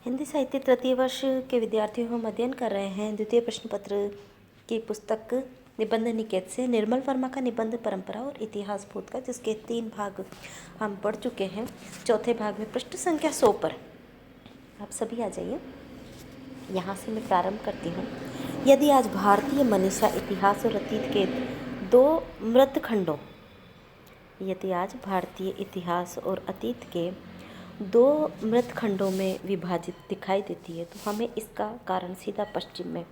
हिंदी साहित्य तृतीय वर्ष के विद्यार्थियों हम अध्ययन कर रहे हैं द्वितीय प्रश्न पत्र की पुस्तक निबंध निकेत से निर्मल वर्मा का निबंध परंपरा और इतिहास बोध का, जिसके 3 भाग हम पढ़ चुके हैं। चौथे भाग में पृष्ठ संख्या 100 पर आप सभी आ जाइए। यहाँ से मैं प्रारंभ करती हूँ। यदि आज भारतीय मनीषा इतिहास और अतीत के दो मृत खंडों यदि आज भारतीय इतिहास और अतीत के 2 मृत खंडों में विभाजित दिखाई देती है, तो हमें इसका कारण सीधा पश्चिम में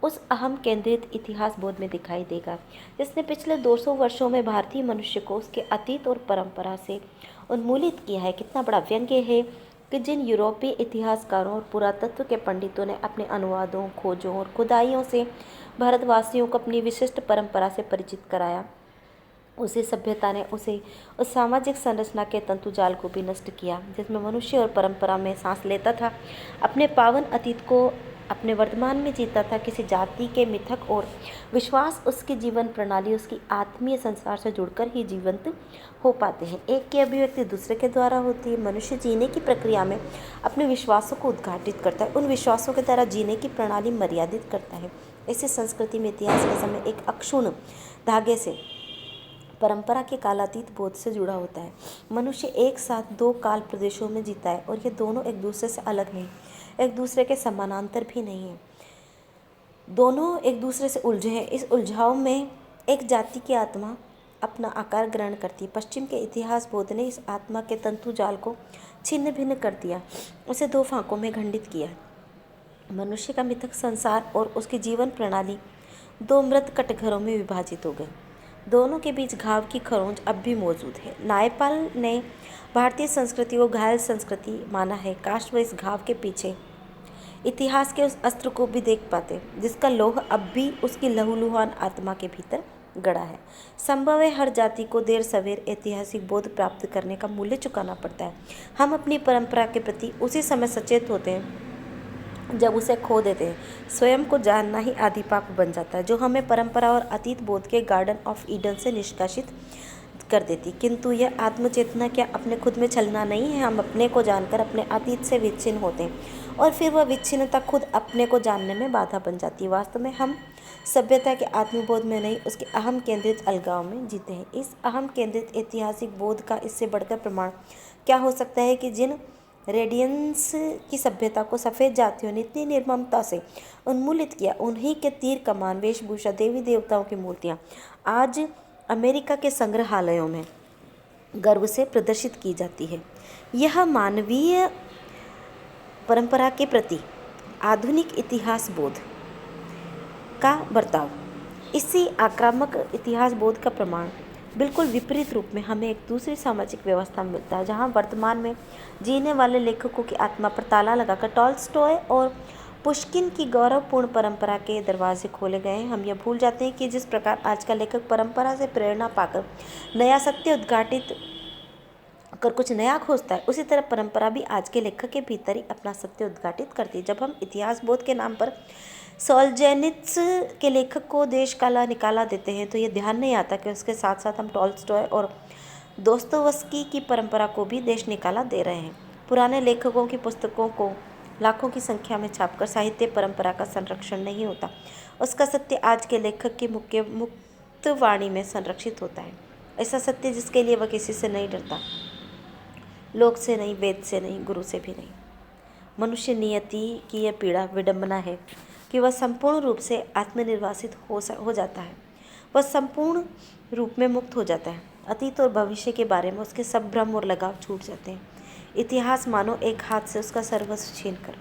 उस अहम केंद्रित इतिहास बोध में दिखाई देगा जिसने पिछले 200 वर्षों में भारतीय मनुष्य को उसके अतीत और परंपरा से उन्मूलित किया है। कितना बड़ा व्यंग्य है कि जिन यूरोपीय इतिहासकारों और पुरातत्व के पंडितों ने अपने अनुवादों, खोजों और खुदाइयों से भारतवासियों को अपनी विशिष्ट परंपरा से परिचित कराया, उसी सभ्यता ने उस सामाजिक संरचना के तंतुजाल को भी नष्ट किया जिसमें मनुष्य और परंपरा में सांस लेता था, अपने पावन अतीत को अपने वर्तमान में जीता था। किसी जाति के मिथक और विश्वास उसकी जीवन प्रणाली उसकी आत्मीय संसार से जुड़कर ही जीवंत हो पाते हैं। एक की अभिव्यक्ति दूसरे के द्वारा होती है। मनुष्य जीने की प्रक्रिया में अपने विश्वासों को उद्घाटित करता है, उन विश्वासों के द्वारा जीने की प्रणाली मर्यादित करता है। ऐसी संस्कृति में इतिहास के समय एक अक्षुण्ण धागे से परंपरा के कालातीत बोध से जुड़ा होता है। मनुष्य एक साथ 2 काल प्रदेशों में जीता है और ये दोनों एक दूसरे से अलग नहीं, एक दूसरे के समानांतर भी नहीं है, दोनों एक दूसरे से उलझे हैं। इस उलझाव में एक जाति की आत्मा अपना आकार ग्रहण करती है। पश्चिम के इतिहास बोध ने इस आत्मा के तंतु जाल को छिन्न भिन्न कर दिया, उसे 2 फांकों में खंडित किया। मनुष्य का मिथक संसार और उसकी जीवन प्रणाली 2 मृत कटघरों में विभाजित हो गई। दोनों के बीच घाव की खरोंच अब भी मौजूद है। नायपाल ने भारतीय संस्कृति को घायल संस्कृति माना है। काश वह इस घाव के पीछे इतिहास के उस अस्त्र को भी देख पाते जिसका लोह अब भी उसकी लहूलुहान आत्मा के भीतर गड़ा है। संभव है हर जाति को देर सवेर ऐतिहासिक बोध प्राप्त करने का मूल्य चुकाना पड़ता है। हम अपनी परंपरा के प्रति उसी समय सचेत होते हैं जब उसे खो देते हैं। स्वयं को जानना ही आदि पाप बन जाता है, जो हमें परंपरा और अतीत बोध के गार्डन ऑफ ईडन से निष्कासित कर देती। किंतु यह आत्मचेतना क्या अपने खुद में छलना नहीं है? हम अपने को जानकर अपने अतीत से विच्छिन्न होते हैं और फिर वह विच्छिन्नता खुद अपने को जानने में बाधा बन जाती है। वास्तव में हम सभ्यता के आत्मबोध में नहीं, उसके अहम केंद्रित अलगाव में जीते हैं। इस अहम केंद्रित ऐतिहासिक बोध का इससे बढ़कर प्रमाण क्या हो सकता है कि जिन रेडियंस की सभ्यता को सफ़ेद जातियों ने इतनी निर्ममता से उन्मूलित किया, उन्हीं के तीर कमान, वेशभूषा, देवी देवताओं की मूर्तियाँ आज अमेरिका के संग्रहालयों में गर्व से प्रदर्शित की जाती है। यह मानवीय परंपरा के प्रति आधुनिक इतिहास बोध का बर्ताव, इसी आक्रामक इतिहास बोध का प्रमाण बिल्कुल विपरीत रूप में हमें एक दूसरी सामाजिक व्यवस्था में मिलता है, जहाँ वर्तमान में जीने वाले लेखकों की आत्मा पर ताला लगाकर टॉल्स्टॉय और पुश्किन की गौरवपूर्ण परंपरा के दरवाजे खोले गए हैं। हम यह भूल जाते हैं कि जिस प्रकार आज का लेखक परंपरा से प्रेरणा पाकर नया सत्य उद्घाटित कर कुछ नया खोजता है, उसी तरह परंपरा भी आज के लेखक के भीतर ही अपना सत्य उद्घाटित करती है। जब हम इतिहास बोध के नाम पर सोल्जेनित्स के लेखक को देश काला निकाला देते हैं, तो ये ध्यान नहीं आता कि उसके साथ साथ हम टॉल्स्टॉय और दोस्तोवस्की की परंपरा को भी देश निकाला दे रहे हैं। पुराने लेखकों की पुस्तकों को लाखों की संख्या में छापकर साहित्य परंपरा का संरक्षण नहीं होता, उसका सत्य आज के लेखक की मुख्य मुक्त वाणी में संरक्षित होता है। ऐसा सत्य जिसके लिए वह किसी से नहीं डरता, लोक से नहीं, वेद से नहीं, गुरु से भी नहीं। मनुष्य नियति की यह पीड़ा विडंबना है कि वह संपूर्ण रूप से आत्मनिर्वासित हो जाता है, वह संपूर्ण रूप में मुक्त हो जाता है। अतीत और भविष्य के बारे में उसके सब भ्रम और लगाव छूट जाते हैं। इतिहास मानो एक हाथ से उसका सर्वस्व छीनकर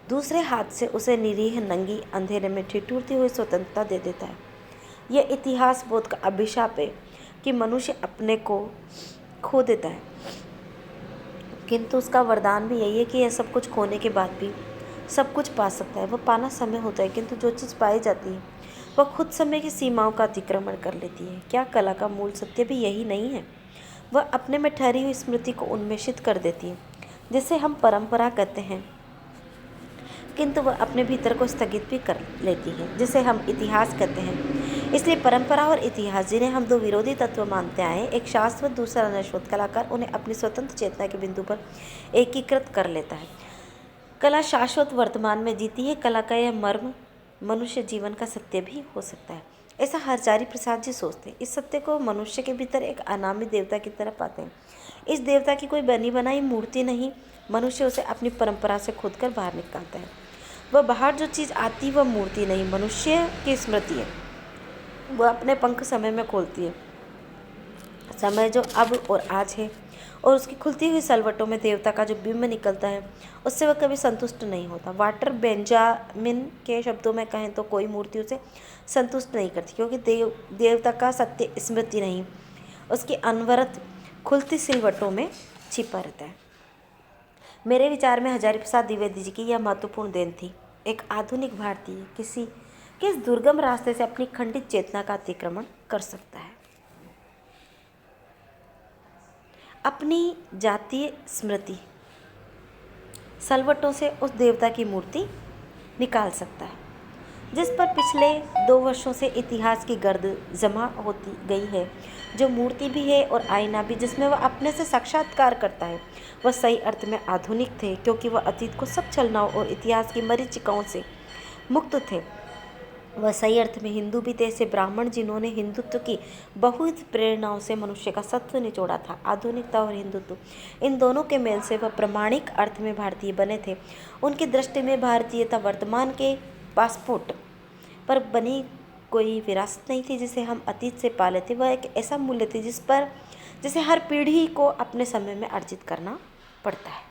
दूसरे हाथ से उसे निरीह, नंगी, अंधेरे में ठिठुरती हुई स्वतंत्रता दे देता है। यह इतिहास बोध का अभिशाप है कि मनुष्य अपने को खो देता है, किंतु उसका वरदान भी यही है कि यह सब कुछ खोने के बाद भी सब कुछ पा सकता है। वह पाना समय होता है, किंतु जो चीज़ पाई जाती है वह खुद समय की सीमाओं का अतिक्रमण कर लेती है। क्या कला का मूल सत्य भी यही नहीं है? वह अपने में ठहरी हुई स्मृति को उन्मेषित कर देती है, जिसे हम परंपरा कहते हैं, किंतु वह अपने भीतर को स्थगित भी कर लेती है, जिसे हम इतिहास कहते हैं। इसलिए परंपरा और इतिहास, जिन्हें हम 2 विरोधी तत्व मानते आए, एक शाश्वत दूसरा नश्वत, कलाकार उन्हें अपनी स्वतंत्र चेतना के बिंदु पर एकीकृत कर लेता है। कला शाश्वत वर्तमान में जीती है। कला का यह मर्म मनुष्य जीवन का सत्य भी हो सकता है, ऐसा हरचारी प्रसाद जी सोचते हैं। इस सत्य को मनुष्य के भीतर एक अनामी देवता की तरह पाते हैं। इस देवता की कोई बनी बनाई मूर्ति नहीं, मनुष्य उसे अपनी परंपरा से खोदकर बाहर निकालता है। वह बाहर जो चीज़ आती वह मूर्ति नहीं, मनुष्य की स्मृति है। वह अपने पंख समय में खोलती है, समय जो अब और आज है, और उसकी खुलती हुई सलवटों में देवता का जो बिंब निकलता है, उससे वह कभी संतुष्ट नहीं होता। वाल्टर बेंजामिन के शब्दों में कहें तो कोई मूर्ति उसे संतुष्ट नहीं करती, क्योंकि देवता का सत्य स्मृति नहीं, उसकी अनवरत खुलती सिलवटों में छिपा रहता है। मेरे विचार में हजारी प्रसाद द्विवेदी जी की यह महत्वपूर्ण देन थी। एक आधुनिक भारतीय किस दुर्गम रास्ते से अपनी खंडित चेतना का अतिक्रमण कर सकता है, अपनी जातीय स्मृति सलवटों से उस देवता की मूर्ति निकाल सकता है जिस पर पिछले 2 वर्षों से इतिहास की गर्द जमा होती गई है, जो मूर्ति भी है और आईना भी, जिसमें वह अपने से साक्षात्कार करता है। वह सही अर्थ में आधुनिक थे, क्योंकि वह अतीत को सब छलनाओं और इतिहास की मरीचिकाओं से मुक्त थे। वह सही अर्थ में हिंदू भी थे, ऐसे ब्राह्मण जिन्होंने हिंदुत्व की बहुत प्रेरणाओं से मनुष्य का सत्व निचोड़ा था। आधुनिकता और हिंदुत्व, इन दोनों के मेल से वह प्रामाणिक अर्थ में भारतीय बने थे। उनकी दृष्टि में भारतीयता वर्तमान के पासपोर्ट पर बनी कोई विरासत नहीं थी जिसे हम अतीत से पा लेते। वह एक ऐसा मूल्य थी जिसे हर पीढ़ी को अपने समय में अर्जित करना पड़ता है।